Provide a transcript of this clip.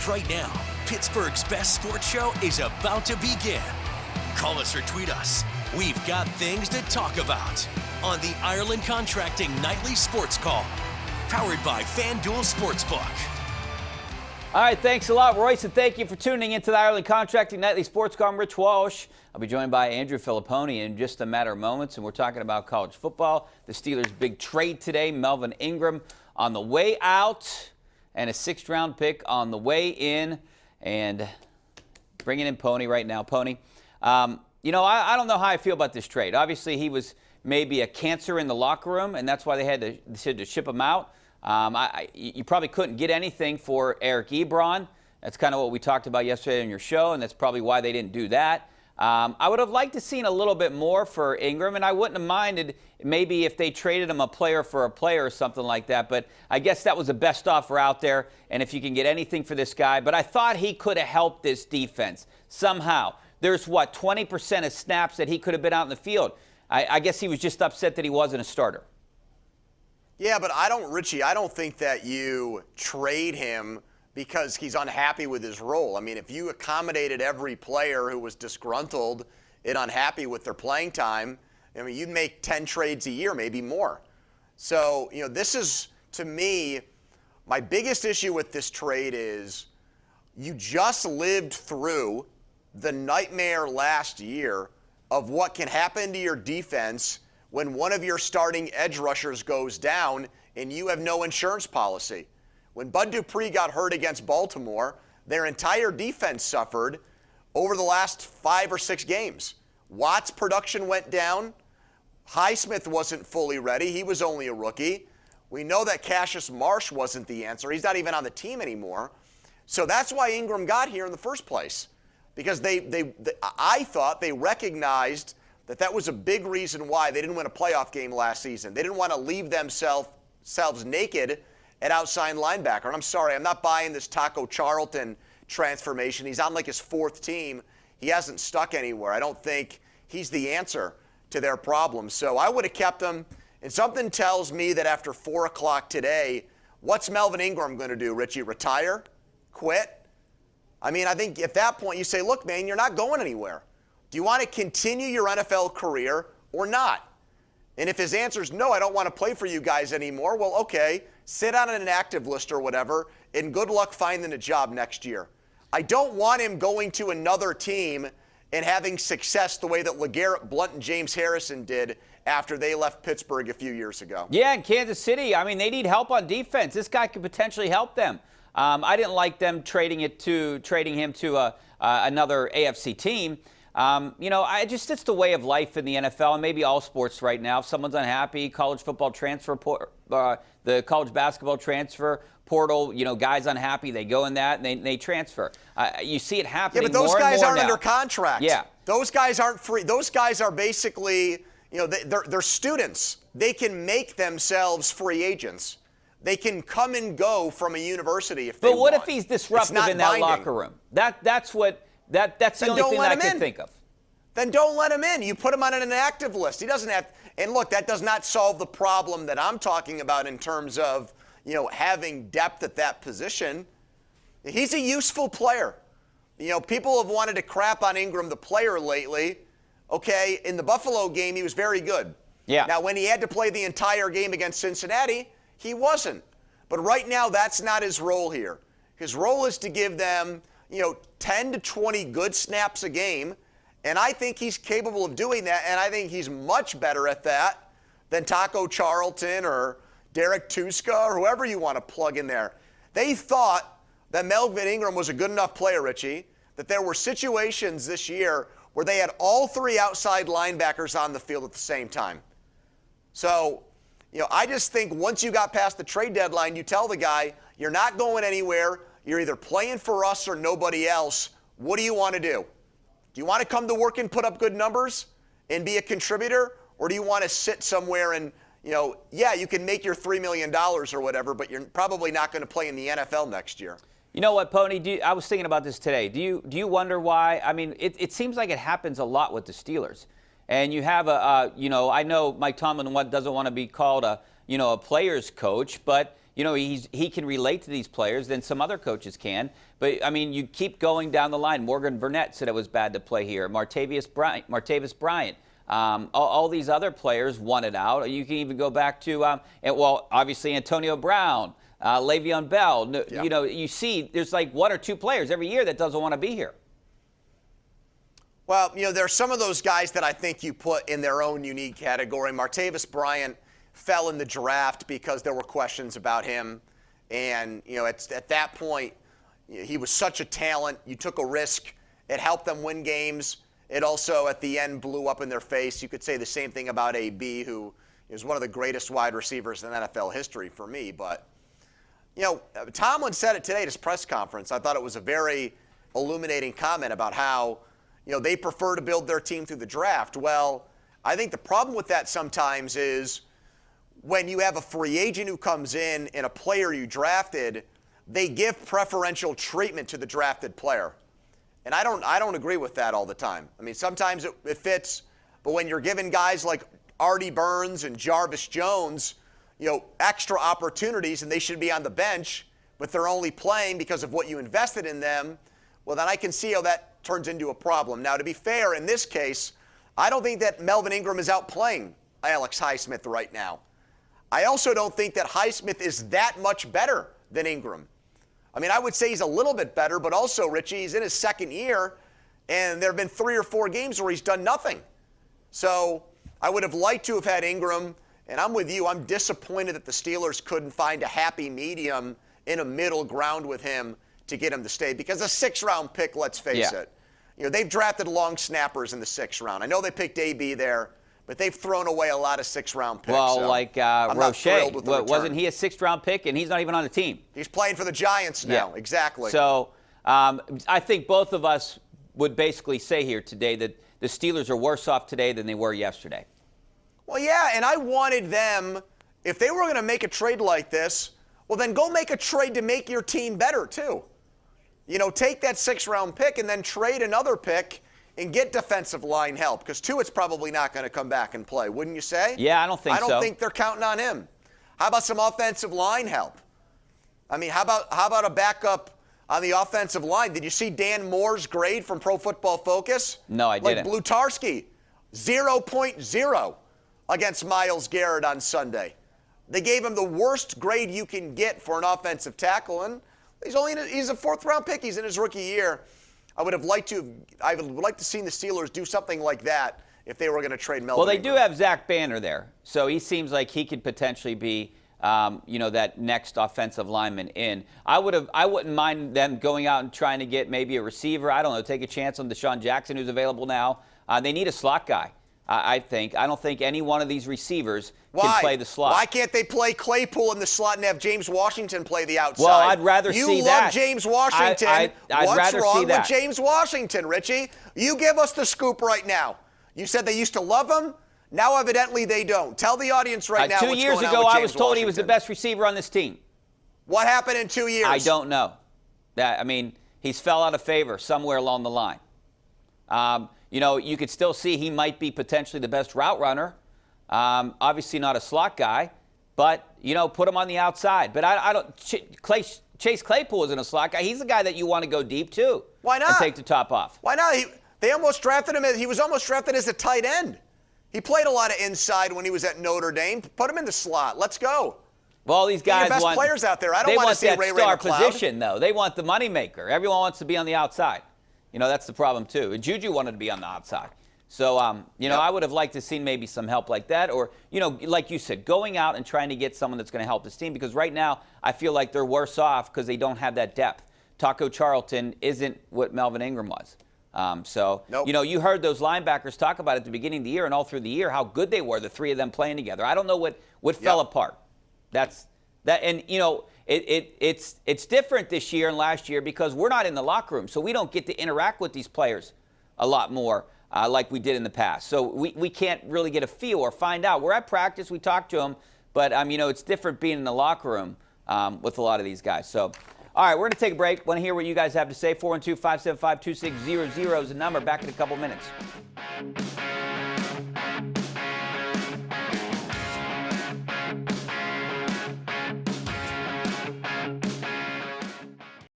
Right now, Pittsburgh's best sports show is about to begin. Call us or tweet us. We've got things to talk about on the Ireland Contracting Nightly Sports Call, powered by FanDuel Sportsbook. All right, thanks a lot, Royce, and thank you for tuning into the Ireland Contracting Nightly Sports Call. I'm Rich Walsh. I'll be joined by Andrew Fillipponi in just a matter of moments, and we're talking about college football. The Steelers' big trade today, Melvin Ingram on the way out, and a sixth-round pick on the way in, and bringing in Pony right now. Pony, I don't know how I feel about this trade. Obviously, he was maybe a cancer in the locker room, and that's why they had to ship him out. You probably couldn't get anything for Eric Ebron. That's kind of what we talked about yesterday on your show, and that's probably why they didn't do that. I would have liked to seen a little bit more for Ingram, and I wouldn't have minded maybe if they traded him a player for a player or something like that. But I guess that was the best offer out there, and if you can get anything for this guy. But I thought he could have helped this defense somehow. There's, 20% of snaps that he could have been out in the field. I guess he was just upset that he wasn't a starter. Yeah, but I don't think that you trade him because he's unhappy with his role. I mean, if you accommodated every player who was disgruntled and unhappy with their playing time, I mean, you'd make 10 trades a year, maybe more. So, this is, to me, my biggest issue with this trade is you just lived through the nightmare last year of what can happen to your defense when one of your starting edge rushers goes down and you have no insurance policy. When Bud Dupree got hurt against Baltimore, their entire defense suffered over the last 5 or 6 games. Watt's production went down. Highsmith wasn't fully ready. He was only a rookie. We know that Cassius Marsh wasn't the answer. He's not even on the team anymore. So that's why Ingram got here in the first place, because I thought they recognized that was a big reason why they didn't win a playoff game last season. They didn't want to leave themselves naked at outside linebacker. And I'm sorry, I'm not buying this Taco Charlton transformation. He's on like his 4th team. He hasn't stuck anywhere. I don't think he's the answer to their problems. So I would have kept him. And something tells me that after 4 o'clock today, what's Melvin Ingram going to do, Richie? Retire? Quit? I mean, I think at that point you say, look, man, you're not going anywhere. Do you want to continue your NFL career or not? And if his answer is no, I don't want to play for you guys anymore, well, okay, sit on an inactive list or whatever, and good luck finding a job next year. I don't want him going to another team and having success the way that LeGarrette Blount and James Harrison did after they left Pittsburgh a few years ago. Yeah, in Kansas City, I mean, they need help on defense. This guy could potentially help them. I didn't like them trading him to another AFC team. It's the way of life in the NFL and maybe all sports right now. If someone's unhappy, college football transfer, the college basketball transfer portal, guys unhappy, they go in that and they transfer. You see it happening more and more now. Yeah, but those guys aren't under contract. Yeah. Those guys aren't free. Those guys are basically, they're students. They can make themselves free agents. They can come and go from a university if they want. But what if he's disruptive in that locker room? That's the only thing that I can think of. Then don't let him in. You put him on an inactive list. He doesn't have. And look, that does not solve the problem that I'm talking about in terms of, having depth at that position. He's a useful player. People have wanted to crap on Ingram, the player, lately. Okay, in the Buffalo game, he was very good. Yeah. Now, when he had to play the entire game against Cincinnati, he wasn't. But right now, that's not his role here. His role is to give them, 10 to 20 good snaps a game, and I think he's capable of doing that, and I think he's much better at that than Taco Charlton or Derek Tuska or whoever you want to plug in there. They thought that Melvin Ingram was a good enough player, Richie, that there were situations this year where they had all 3 outside linebackers on the field at the same time. So, I just think once you got past the trade deadline, you tell the guy, you're not going anywhere. You're either playing for us or nobody else. What do you want to do? Do you want to come to work and put up good numbers and be a contributor? Or do you want to sit somewhere and, you can make your $3 million or whatever, but you're probably not going to play in the NFL next year. You know what, Pony? I was thinking about this today. Do you wonder why? I mean, it seems like it happens a lot with the Steelers. And you have I know Mike Tomlin doesn't want to be called a player's coach, but, he can relate to these players than some other coaches can. But, I mean, you keep going down the line. Morgan Burnett said it was bad to play here. Martavis Bryant. All these other players wanted out. You can even go back to, obviously Antonio Brown, Le'Veon Bell. Yeah. You see there's like one or two players every year that doesn't want to be here. Well, there are some of those guys that I think you put in their own unique category. Martavis Bryant fell in the draft because there were questions about him. And, at that point, he was such a talent. You took a risk. It helped them win games. It also, at the end, blew up in their face. You could say the same thing about AB, who is one of the greatest wide receivers in NFL history for me. But, Tomlin said it today at his press conference. I thought it was a very illuminating comment about how, they prefer to build their team through the draft. Well, I think the problem with that sometimes is when you have a free agent who comes in and a player you drafted, they give preferential treatment to the drafted player. And I don't agree with that all the time. I mean, sometimes it fits, but when you're giving guys like Artie Burns and Jarvis Jones, extra opportunities and they should be on the bench, but they're only playing because of what you invested in them, well, then I can see how that turns into a problem. Now, to be fair, in this case, I don't think that Melvin Ingram is outplaying Alex Highsmith right now. I also don't think that Highsmith is that much better than Ingram. I mean, I would say he's a little bit better, but also, Richie, he's in his second year, and there have been 3 or 4 games where he's done nothing. So I would have liked to have had Ingram, and I'm with you. I'm disappointed that the Steelers couldn't find a happy medium in a middle ground with him to get him to stay. Because a 6th-round pick, let's face it, they've drafted long snappers in the 6th round. I know they picked AB there, but they've thrown away a lot of 6th-round picks. Well, so like Roche, wasn't he a 6th-round pick, and he's not even on the team? He's playing for the Giants now, Yeah. exactly. So I think both of us would basically say here today that the Steelers are worse off today than they were yesterday. Well, yeah, and I wanted them, if they were going to make a trade like this, well, then go make a trade to make your team better, too. Take that 6th-round pick and then trade another pick and get defensive line help, because Tuitt's probably not going to come back and play, wouldn't you say? Yeah, I don't think so. I don't think they're counting on him. How about some offensive line help? I mean, how about a backup on the offensive line? Did you see Dan Moore's grade from Pro Football Focus? No, I didn't. Like Blutarski, 0.0 against Myles Garrett on Sunday. They gave him the worst grade you can get for an offensive tackle, and he's a 4th-round pick. He's in his rookie year. I would like to see the Steelers do something like that if they were going to trade Melvin. Well, they Ingram. do have Zach Banner there, so he seems like he could potentially be, that next offensive lineman in. I wouldn't mind them going out and trying to get maybe a receiver. I don't know, take a chance on Deshaun Jackson, who's available now. They need a slot guy. I think. I don't think any one of these receivers can play the slot. Why can't they play Claypool in the slot and have James Washington play the outside? Well, I'd rather see that. You love James Washington. I'd What's rather wrong see that. with James Washington, Richie? You give us the scoop right now. You said they used to love him. Now, evidently, they don't. Tell the audience right now 2 what's years going on ago, with I James was told he was the Washington. best receiver on this team. What happened in 2 years? I don't know. He's fell out of favor somewhere along the line. You could still see he might be potentially the best route runner. Obviously not a slot guy, but, put him on the outside. But I don't. Chase Claypool isn't a slot guy. He's the guy that you want to go deep to. Why not? And take the top off. Why not? They almost drafted him. He was almost drafted as a tight end. He played a lot of inside when he was at Notre Dame. Put him in the slot. Let's go. Well, all these guys best want players out there. I don't want to see Ray They want that star McLeod. position, though. They want the moneymaker. Everyone wants to be on the outside. That's the problem, too. And Juju wanted to be on the outside. So, I would have liked to see maybe some help like that. Or, like you said, going out and trying to get someone that's going to help this team. Because right now, I feel like they're worse off because they don't have that depth. Taco Charlton isn't what Melvin Ingram was. Nope. You heard those linebackers talk about at the beginning of the year and all through the year how good they were, the 3 of them playing together. I don't know what fell apart. It's different this year and last year because we're not in the locker room, so we don't get to interact with these players a lot more like we did in the past. So we can't really get a feel or find out. We're at practice, we talk to them, but it's different being in the locker room with a lot of these guys. So. All right, we're going to take a break. Want to hear what you guys have to say. 412-575-2600 is the number. Back in a couple minutes.